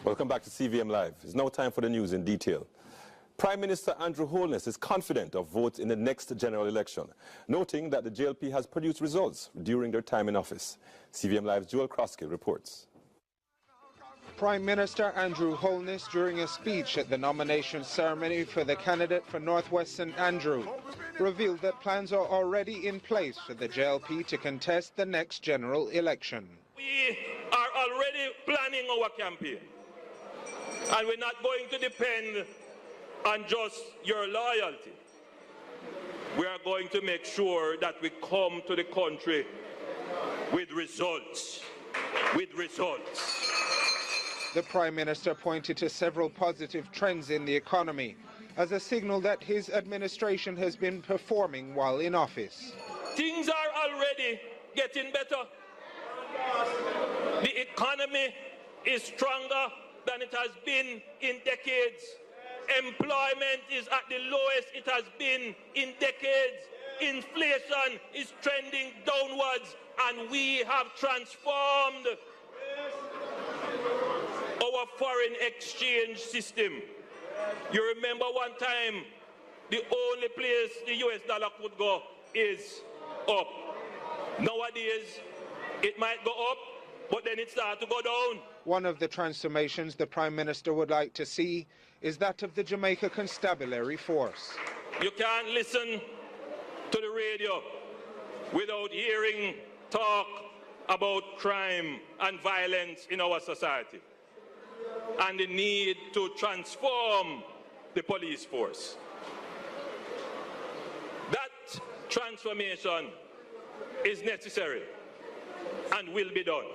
Welcome back to CVM Live. It's now time for the news in detail. Prime Minister Andrew Holness is confident of votes in the next general election, noting that the JLP has produced results during their time in office. CVM Live's Joel Kroski reports. Prime Minister Andrew Holness, during a speech at the nomination ceremony for the candidate for Northwest St Andrew, revealed that plans are already in place for the JLP to contest the next general election. We are already planning our campaign, and we're not going to depend on just your loyalty. We are going to make sure that we come to the country with results. The Prime Minister pointed to several positive trends in the economy as a signal that his administration has been performing while in office. Things are already getting better. The economy is stronger than it has been in decades. Employment is at the lowest it has been in decades. Inflation is trending downwards, and we have transformed our foreign exchange system. You remember one time, the only place the US dollar could go is up. Nowadays, it might go up, but then it starts to go down. One of the transformations the Prime Minister would like to see is that of the Jamaica Constabulary Force. You can't listen to the radio without hearing talk about crime and violence in our society and the need to transform the police force. That transformation is necessary and will be done.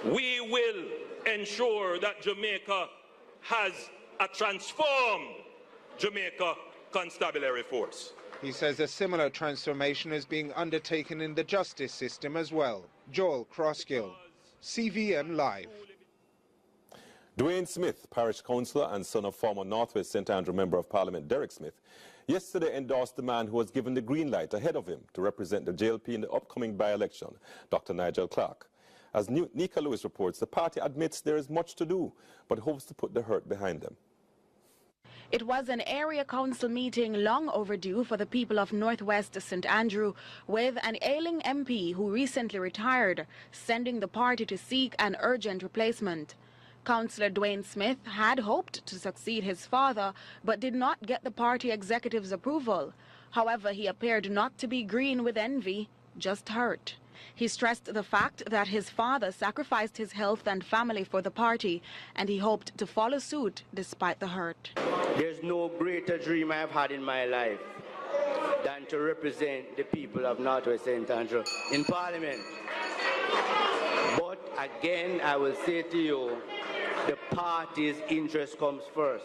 We will ensure that Jamaica has a transformed Jamaica Constabulary Force. He says a similar transformation is being undertaken in the justice system as well. Joel Kroski, CVM Live. Dwayne Smith, parish councillor and son of former Northwest St Andrew Member of Parliament Derek Smith, yesterday endorsed the man who was given the green light ahead of him to represent the JLP in the upcoming by-election, Dr. Nigel Clark. As Nika Lewis reports, the party admits there is much to do, but hopes to put the hurt behind them. It was an area council meeting long overdue for the people of Northwest St Andrew, with an ailing MP who recently retired, sending the party to seek an urgent replacement. Councillor Dwayne Smith had hoped to succeed his father, but did not get the party executive's approval. However, he appeared not to be green with envy, just hurt. He stressed the fact that his father sacrificed his health and family for the party, and he hoped to follow suit despite the hurt. There's no greater dream I've had in my life than to represent the people of Northwest St Andrew in Parliament. But again, I will say to you, the party's interest comes first.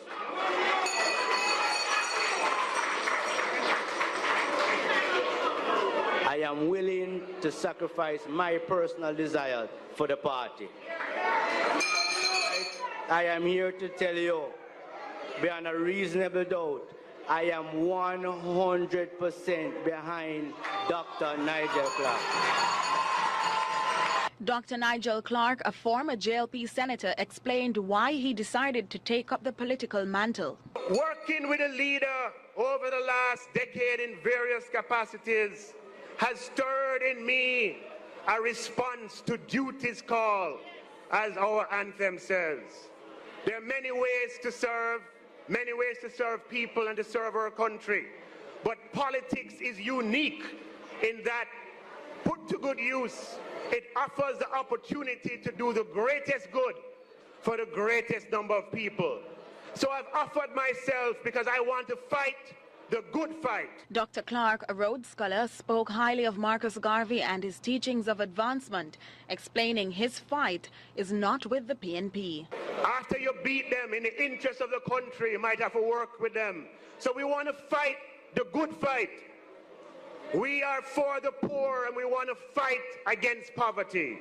I am willing to sacrifice my personal desire for the party. I am here to tell you, beyond a reasonable doubt, I am 100% behind Dr. Nigel Clark. Dr. Nigel Clark, a former JLP senator, explained why he decided to take up the political mantle. Working with a leader over the last decade in various capacities has stirred in me a response to duty's call, as our anthem says. There are many ways to serve people and to serve our country. But politics is unique in that, put to good use, it offers the opportunity to do the greatest good for the greatest number of people. So I've offered myself because I want to fight the good fight. Dr. Clark, a Rhodes Scholar, spoke highly of Marcus Garvey and his teachings of advancement, explaining his fight is not with the PNP. After you beat them in the interest of the country, you might have to work with them. So we want to fight the good fight. We are for the poor and we want to fight against poverty.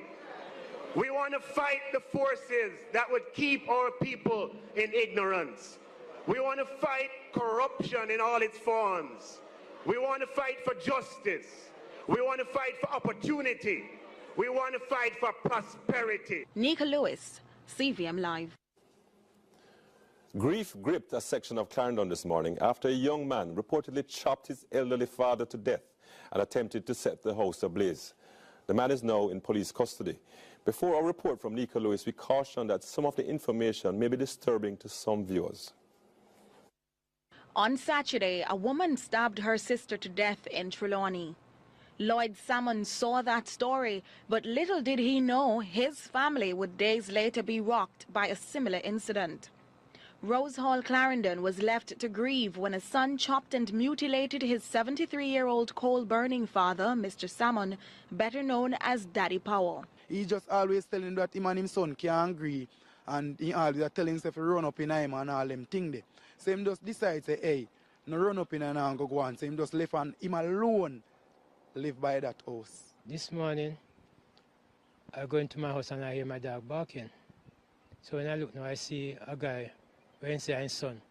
We want to fight the forces that would keep our people in ignorance. We want to fight corruption in all its forms. We want to fight for justice. We want to fight for opportunity. We want to fight for prosperity. Nika Lewis, CVM Live. Grief gripped a section of Clarendon this morning after a young man reportedly chopped his elderly father to death and attempted to set the house ablaze. The man is now in police custody. Before our report from Nika Lewis, we caution that some of the information may be disturbing to some viewers. On Saturday, a woman stabbed her sister to death in Trelawney. Lloyd Salmon saw that story, but little did he know his family would days later be rocked by a similar incident. Rose Hall, Clarendon was left to grieve when a son chopped and mutilated his 73-year-old coal-burning father, Mr. Salmon, better known as Daddy Powell. He just always telling him that him and his son can't agree, and he always telling himself to run up in him and all them things there. So him just decide, say, hey, no run up in him and go on. So him just left and him alone live by that house. This morning, I go into my house and I hear my dog barking. So when I look now, I see a guy wearing his son.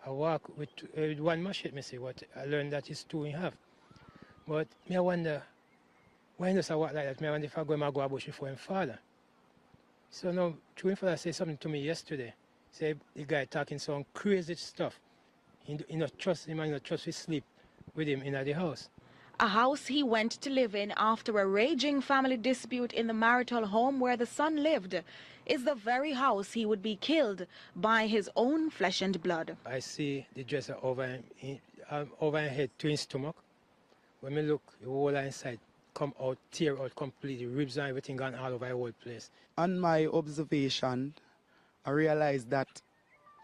I walk with one machete, me see what I learned that it's 2 1/2. But me I wonder, why does I walk like that? Me I wonder if I go a bush before him father. So now, true him father said something to me yesterday. Say the guy talking some crazy stuff. He not trust him and not trust his sleep with him in the house. A house he went to live in after a raging family dispute in the marital home where the son lived is the very house he would be killed by his own flesh and blood. I see the dresser over him head to his stomach. When I look, the whole inside come out, tear out completely, ribs and everything gone all over the whole place. On my observation, I realized that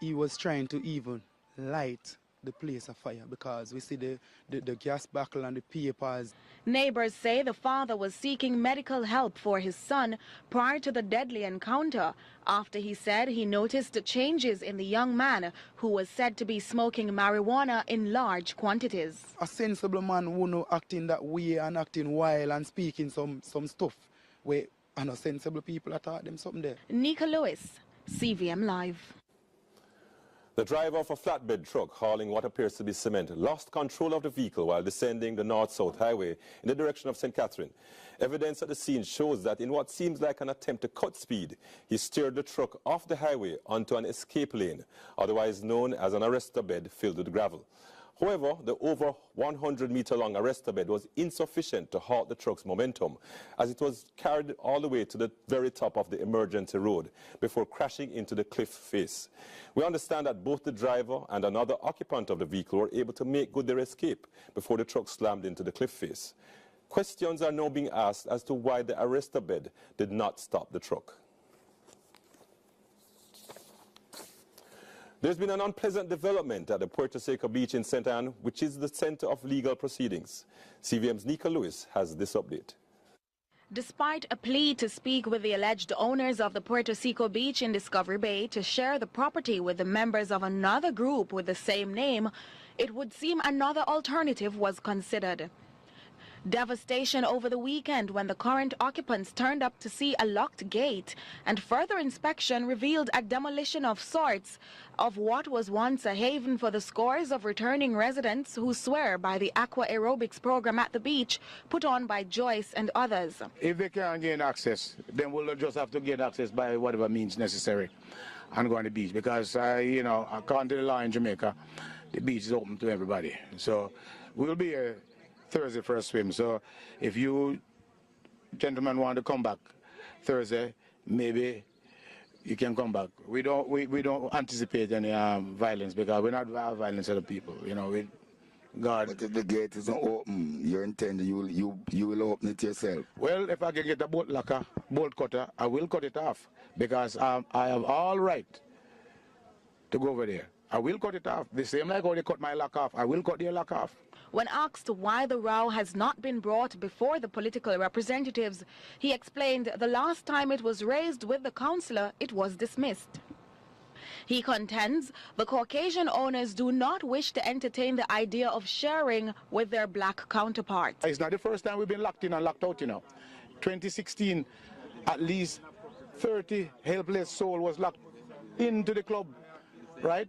he was trying to even light the place of fire because we see the gas buckle and the papers. Neighbors say the father was seeking medical help for his son prior to the deadly encounter after he said he noticed changes in the young man who was said to be smoking marijuana in large quantities. A sensible man who no acting that way and acting wild and speaking some stuff where and sensible people taught them something there. Nika Lewis, CVM Live. The driver of a flatbed truck hauling what appears to be cement lost control of the vehicle while descending the north-south highway in the direction of St. Catherine. Evidence at the scene shows that in what seems like an attempt to cut speed, he steered the truck off the highway onto an escape lane, otherwise known as an arrestor bed filled with gravel. However, the over 100-meter-long arrestor bed was insufficient to halt the truck's momentum, as it was carried all the way to the very top of the emergency road before crashing into the cliff face. We understand that both the driver and another occupant of the vehicle were able to make good their escape before the truck slammed into the cliff face. Questions are now being asked as to why the arrestor bed did not stop the truck. There's been an unpleasant development at the Puerto Seco beach in St. Anne, which is the center of legal proceedings. CVM's Nika Lewis has this update. Despite a plea to speak with the alleged owners of the Puerto Seco beach in Discovery Bay to share the property with the members of another group with the same name, it would seem another alternative was considered. Devastation over the weekend when the current occupants turned up to see a locked gate, and further inspection revealed a demolition of sorts of what was once a haven for the scores of returning residents who swear by the aqua aerobics program at the beach put on by Joyce and others. If they can't gain access, then we'll just have to gain access by whatever means necessary and go on the beach because, according to the law in Jamaica, the beach is open to everybody. So we'll be here Thursday for a swim. So if you gentlemen want to come back Thursday, maybe you can come back. We don't anticipate any violence because we're not violent to the people. God. But if the gate isn't open, you intend you will open it yourself. Well, if I can get a bolt cutter, I will cut it off because I have all right to go over there. I will cut it off. The same like how they cut my lock off. I will cut their lock off. When asked why the row has not been brought before the political representatives, he explained the last time it was raised with the councillor, it was dismissed. He contends the Caucasian owners do not wish to entertain the idea of sharing with their black counterparts. It's not the first time we've been locked in and locked out, 2016, at least 30 helpless souls was locked into the club, right?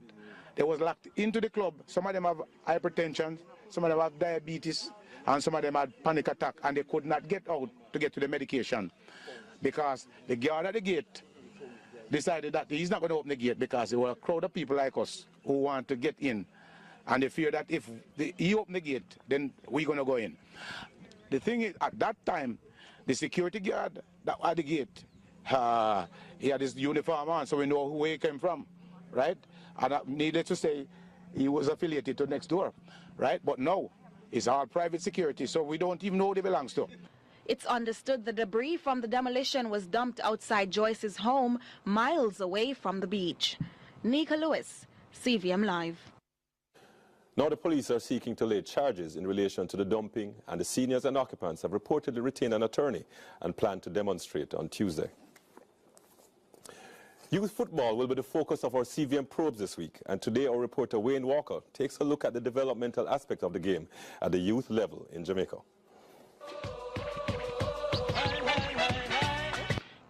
They was locked into the club. Some of them have hypertension, some of them have diabetes, and some of them had panic attack, and they could not get out to get to the medication because the guard at the gate decided that he's not going to open the gate because there were a crowd of people like us who want to get in. And they fear that if he open the gate, then we're going to go in. The thing is, at that time, the security guard that at the gate, he had his uniform on, so we know where he came from, right? And needless to say, he was affiliated to next door, right? But no, it's all private security, so we don't even know who they belongs to. It's understood the debris from the demolition was dumped outside Joyce's home, miles away from the beach. Nika Lewis, CVM Live. Now the police are seeking to lay charges in relation to the dumping, and the seniors and occupants have reportedly retained an attorney and plan to demonstrate on Tuesday. Youth football will be the focus of our CVM probes this week, and today our reporter Wayne Walker takes a look at the developmental aspect of the game at the youth level in Jamaica.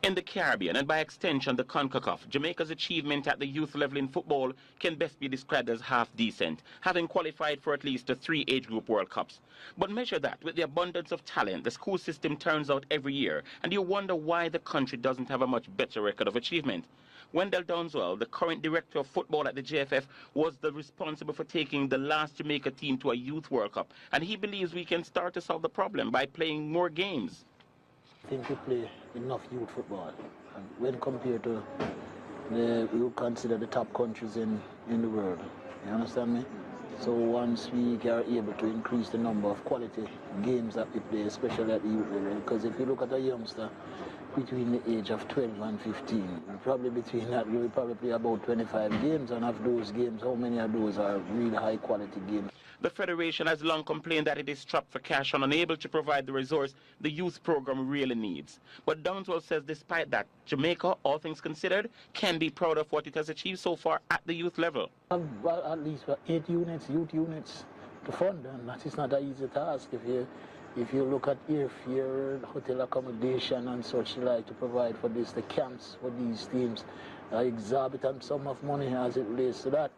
In the Caribbean, and by extension the CONCACAF, Jamaica's achievement at the youth level in football can best be described as half-decent, having qualified for at least the 3 age group World Cups. But measure that with the abundance of talent the school system turns out every year, and you wonder why the country doesn't have a much better record of achievement. Wendell Downswell, the current director of football at the JFF, was responsible for taking the last Jamaica team to a youth World Cup, and he believes we can start to solve the problem by playing more games. I think we play enough youth football, and when compared to we would consider the top countries in the world. You understand me? So once we are able to increase the number of quality games that we play, especially at the youth level, because if you look at a youngster between the age of 12 and 15, probably between that we probably play about 25 games, and of those games, how many of those are really high quality games? The Federation has long complained that it is strapped for cash and unable to provide the resource the youth program really needs. But Downswell says despite that, Jamaica, all things considered, can be proud of what it has achieved so far at the youth level. Well, at least 8 units, youth units to fund, and that is not an easy task. If you look at airfare, hotel accommodation and such like to provide for this, the camps for these teams, exorbitant sum of money as it relates to that.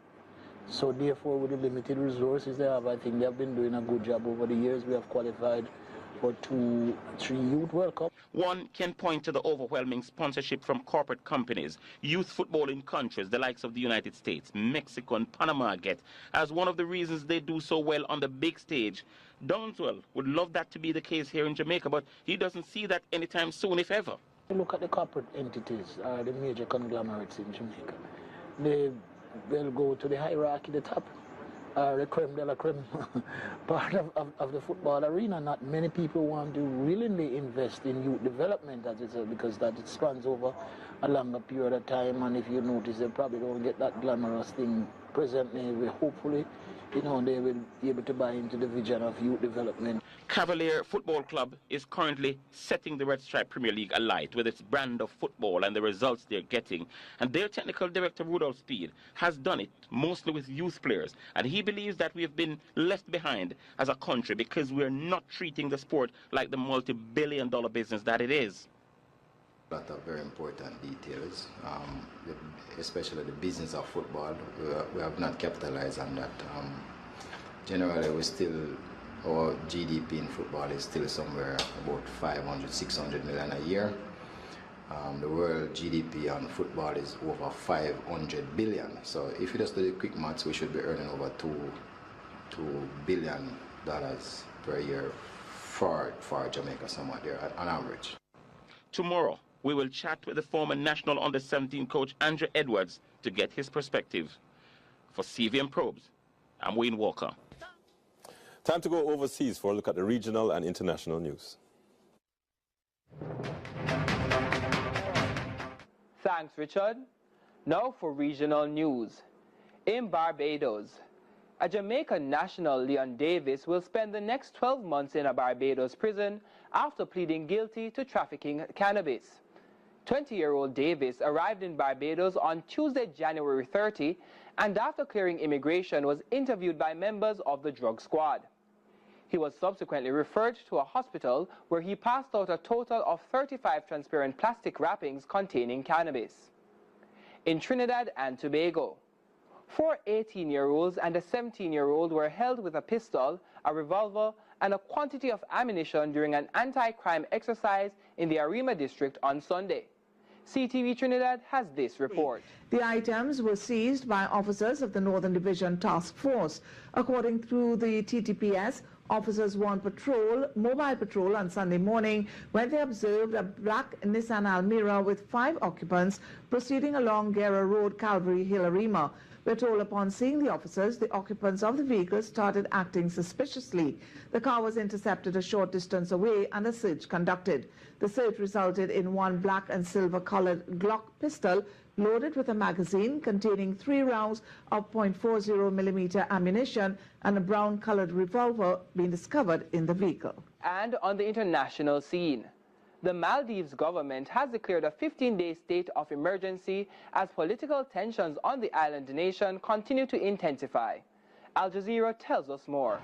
So therefore, with the limited resources they have, I think they have been doing a good job over the years. We have qualified for 2, 3 Youth World Cup. One can point to the overwhelming sponsorship from corporate companies. Youth football in countries the likes of the United States, Mexico and Panama get as one of the reasons they do so well on the big stage. Downswell would love that to be the case here in Jamaica, but he doesn't see that anytime soon, if ever. Look at the corporate entities, the major conglomerates in Jamaica. They'll go to the hierarchy, the top, the creme de la creme part of the football arena. Not many people want to willingly invest in youth development, as it is, because that it spans over a longer period of time, and if you notice, they probably don't get that glamorous thing presently. Hopefully, they will be able to buy into the vision of youth development. Cavalier Football Club is currently setting the Red Stripe Premier League alight with its brand of football and the results they're getting. And their technical director, Rudolph Speed, has done it mostly with youth players. And he believes that we have been left behind as a country because we're not treating the sport like the multi-billion-dollar business that it is. A lot of very important details, especially the business of football. We have not capitalized on that. Generally, our GDP in football is still somewhere about 500, 600 million a year. The world GDP on football is over 500 billion. So if you just do the quick maths, we should be earning over $2 billion per year for Jamaica, somewhat there on average. Tomorrow, we will chat with the former national under-17 coach Andrew Edwards to get his perspective. For CVM Probes, I'm Wayne Walker. Time to go overseas for a look at the regional and international news. Thanks, Richard. Now for regional news. In Barbados, a Jamaican national, Leon Davis, will spend the next 12 months in a Barbados prison after pleading guilty to trafficking cannabis. 20-year-old Davis arrived in Barbados on Tuesday, January 30, and after clearing immigration was interviewed by members of the drug squad. He was subsequently referred to a hospital where he passed out a total of 35 transparent plastic wrappings containing cannabis. In Trinidad and Tobago, 4 18-year-olds and a 17-year-old were held with a pistol, a revolver, and a quantity of ammunition during an anti-crime exercise in the Arima district on Sunday. CTV Trinidad has this report. The items were seized by officers of the Northern Division Task Force. According to the TTPS, officers were on mobile patrol on Sunday morning when they observed a black Nissan Almera with 5 occupants proceeding along Gera Road, Calvary Hill, Arima. We're told upon seeing the officers, the occupants of the vehicle started acting suspiciously. The car was intercepted a short distance away and a search conducted. The search resulted in 1 black and silver colored Glock pistol loaded with a magazine containing 3 rounds of .40mm ammunition and a brown colored revolver being discovered in the vehicle. And on the international scene, the Maldives government has declared a 15-day state of emergency as political tensions on the island nation continue to intensify. Al Jazeera tells us more.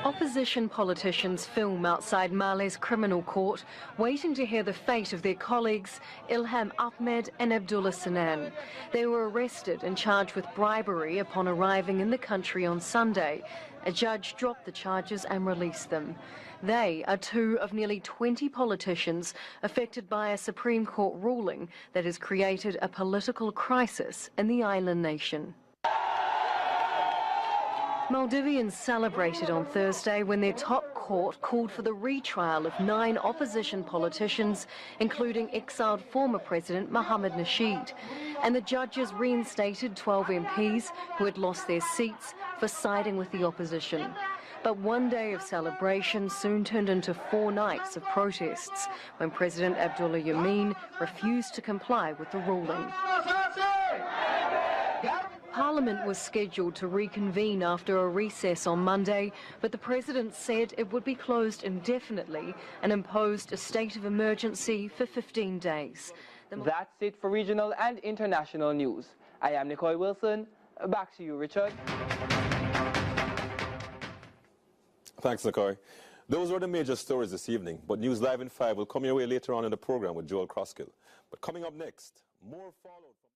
Opposition politicians film outside Male's criminal court, waiting to hear the fate of their colleagues Ilham Ahmed and Abdullah Sanan. They were arrested and charged with bribery upon arriving in the country on Sunday. A judge dropped the charges and released them. They are 2 of nearly 20 politicians affected by a Supreme Court ruling that has created a political crisis in the island nation. Maldivians celebrated on Thursday when their top court called for the retrial of 9 opposition politicians, including exiled former President Mohamed Nasheed. And the judges reinstated 12 MPs who had lost their seats for siding with the opposition. But one day of celebration soon turned into 4 nights of protests when President Abdullah Yameen refused to comply with the ruling. Parliament was scheduled to reconvene after a recess on Monday, but the President said it would be closed indefinitely and imposed a state of emergency for 15 days. That's it for regional and international news. I am Nicole Wilson. Back to you, Richard. Thanks, Nicole. Those were the major stories this evening, but News Live in 5 will come your way later on in the program with Joel Croskill. But coming up next, more followed from